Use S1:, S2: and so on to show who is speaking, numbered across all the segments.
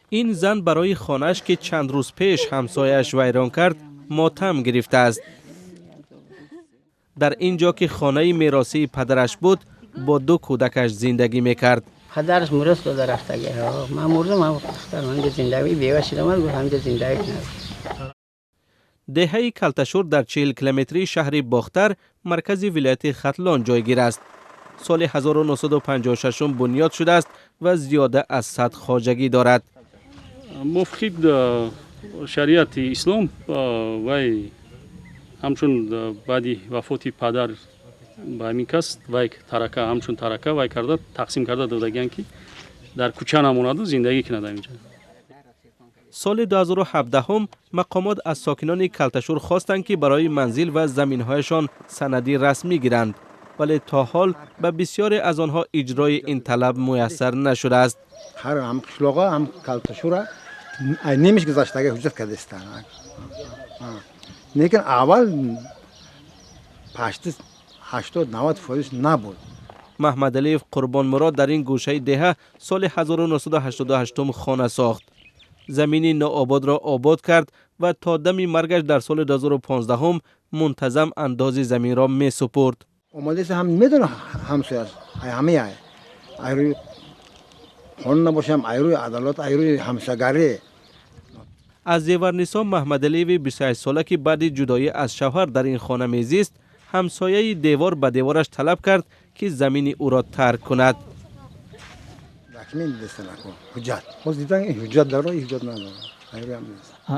S1: این زن برای خانه‌اش که چند روز پیش همسایه‌اش ویران کرد ماتم گرفته است. در اینجا که خانه میراثی پدرش بود با 2 کودکش زندگی میکرد.
S2: پدرش میراث داده رفته. من مردم، من گفتم من زندگی بیوه شدم، من گفتم همینجا زندگی کنم.
S1: دهه کلتشور در 40 کیلومتری شهر باختر مرکز ولایت ختلان جایگیر است. سال 1956 بنیاد شده است و زیاده از 100 خواجگی دارد.
S3: موافق شریعت اسلام و همچون بعدی وفات پدر با همین کس وای ترکه همچون ترکه وای کرده تقسیم کرده دادگیان که در کوچه نمونده زندگی کنه اینجا.
S1: سال 2017 مقامات از ساکنان کلتشور خواستند که برای منزل و زمین‌هایشان سندی رسمی گیرند، ولی تا حال به بسیاری از آنها اجرای این طلب میسر نشده است.
S4: هر هم قشلاقا هم کلتشور نمیشه گذاشته حجت کرده است. لیکن اول 80-90% نبود.
S1: محمد علی قربان مراد در این گوشه دهه سال 1988 خانه ساخت. زمین ناآباد را آباد کرد و تا دم مرگش در سال 2015 منتظم انداز زمین را می سپرد.
S4: اومده هم میدونه همسایه همه ایروی خون نباشم، ایروی عدالت، ایروی همسایگری.
S1: از زیورنسا محمد علی 28 ساله که بعد جدایی از شوهر در این خانه میزیست، همسایه دیوار به دیوارش طلب کرد که زمین او را ترک کند.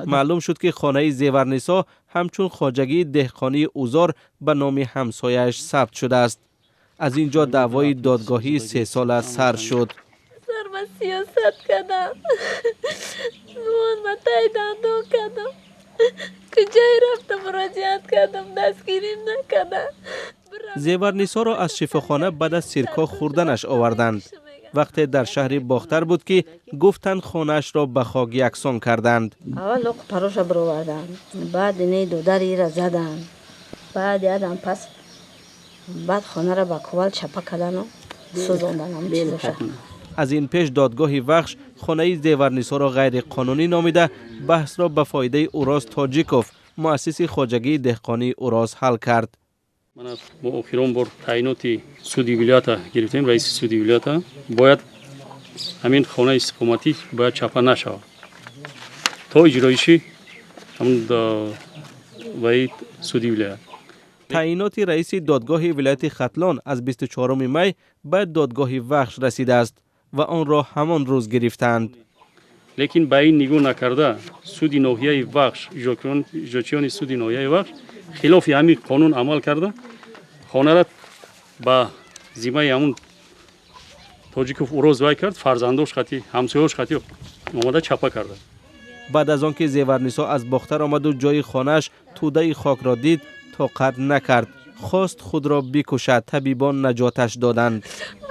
S1: معلوم شد که خانه زیورنسا همچون خواجگی دهقانی اوزار به نام همسایه‌اش ثبت شده است. از اینجا دعوای دادگاهی 3 ساله سر شد.
S5: من سیاست کردم، من تاییداندو کردم، کجای رفتم مراجعت کردم دستگیریم نکردم.
S1: زیورنسا را از شفاخانه بعد از سیرکا خوردنش آوردند. وقتی در شهر باختر بود که گفتند خانه‌اش را به خاک یکسان کردند.
S5: اول لوق پروش برآوردن، بعد نه دودری را زدن، بعد یادم پس بعد خانه را با کوال چپا کردن و سوزاندن.
S1: از این پیش دادگاه وخش خانه زیورنسا را غیر قانونی نامیده بحث را به فایده اوراس تاجیکوف مؤسس خواجگی دهقانی اوراس حل کرد.
S3: من ما آخرین بار تعیینات سودی ولایت گرفتیم، رئیس سودی ولایت باید همین خانه حکومتی باید چپا نشود تا اجرایشی همون وای سودی ولایت.
S1: تعیینات رئیس دادگاه ولایت ختلان از 24 می به دادگاه وخش رسیده است و آن را همان روز گرفتند.
S3: لیکن با این نگاه نکرده سودی ناحیه وخش جوچیان سودی ناحیه وخش خلاف همین قانون عمل کرده، خانه را با ذمه همون تاجیکوف اوراز وای کرد، فرزنداش خاطی همسایه‌اش خاطی اومده چپا کرده.
S1: بعد از آن که زیورنسا از باختر آمد و جای خانه‌اش توده خاک را دید طاقت نکرد، خواست خود را بکشد. طبیبان نجاتش دادند.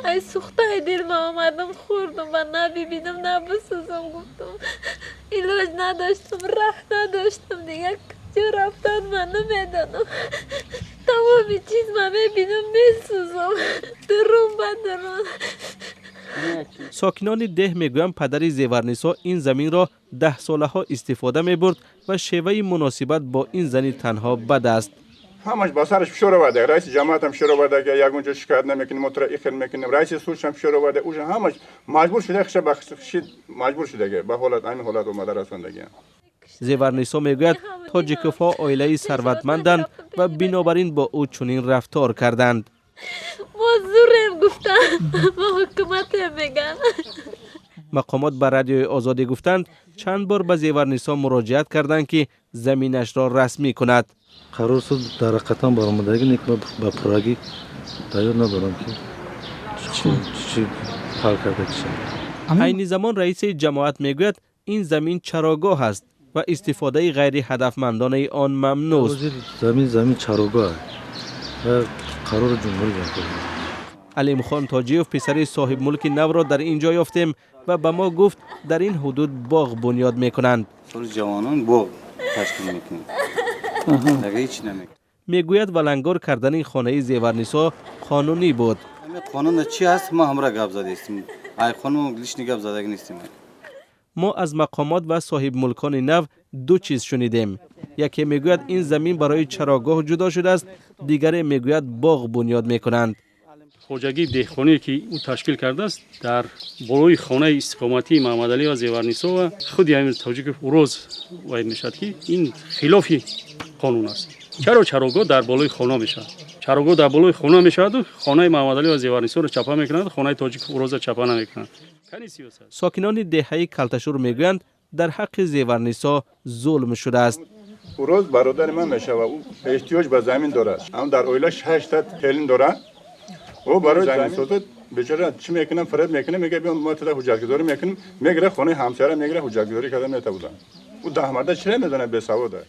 S5: ای سوخته دل ما آمدم خوردم و نبیبینم نبسوزم، گفتم علاج نداشتم، راه نداشتم دیگه، کجا رفتن من نمیدانم. تمامی چیز من میبینم میسوزم، درون به درون.
S1: ساکنان ده میگویند پدر زیورنسا این زمین را 10 ساله ها استفاده میبرد و شیوه مناسبت با این زنی تنها بد است.
S6: همش با سرش فشار آورده، رئیس جماعت هم فشار آورده که یک اونجا شکایت نمیکنیم، مترقی میکنیم، رئیس سوش هم فشار آورده، اوش همش مجبور شده خشه بخشید، مجبور شده که به حالت همین حالت اومده رسوندگی.
S1: زیورنسا میگوید تاجیکوف‌ها عائله ثروتمندند و بنابراین با او چنین رفتار کردند.
S5: ما زورم گفتن، ما حکومت میگن.
S1: مقامات به رادیوی آزادی گفتند چند بار به زیورنسا مراجعت کردند که زمینش را رسمی کند.
S7: قرار شد در حقیقتا برآمدگی نکنه با پراگی تایید ندارم که چی حل کرده کشه.
S1: عین زمان رئیس جماعت میگوید این زمین چراگاه است و استفاده غیر هدفمندانه آن ممنوع است.
S7: زمین چراگاه و قرار جمهوری جمهوری.
S1: علیم خان تاجیوف پسر صاحب ملک نو را در اینجا یافتیم و به ما گفت در این حدود باغ بنیاد میکنند.
S8: جوانان باغ تشکیل میکنند. دیگه هیچ نمیکنند.
S1: میگوید ولنگار کردن خانه زیورنسا قانونی بود.
S8: قانون چی است ما همراه گپ زده استیم. ای قانون لیش نگپ زده نیستیم.
S1: ما از مقامات و صاحب ملکان نو دو چیز شنیدیم. یکی میگوید این زمین برای چراگاه جدا شده است، دیگری میگوید باغ بنیاد میکنند.
S3: خوجگی دهخانی که او تشکیل کرده است در بالای خانه استقامتی محمد علی و زیورنیسا و خود امیر تاجیک روز واید میشد که این خلاف قانون است. چرا چراگاه در بالای خانه میشد؟ چراگاه در بالای خانه میشد و خانه محمد علی و زیورنیسا را چپا میکنند، خانه تاجیک روز چپا نمیکنند.
S1: ساکنان دهه کلتشور میگویند در حق زیورنیسا ظلم شده است.
S6: روز برادر من میشه و او احتیاج به زمین دارد. اما در اویلش 8 تا تلین داره. او برای زمین سازد بیچاره چی میکنم فرض میکنه میگه بیام ما تا حجتگذاری میکنیم، میگره خانه همسایه میگره حجتگذاری کردن نمیتونه. او ده مرده چرا میدونه به سواده.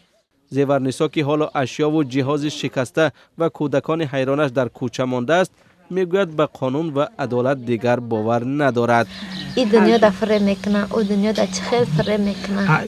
S1: زیورنیسا که حالا اشیا و جهاز شکسته و کودکان حیرانش در کوچه مانده است، میگوید به قانون و عدالت دیگر باور ندارد.
S5: این دنیا در فریب میکنه، او دنیا در چه خیلی فریب میکنه.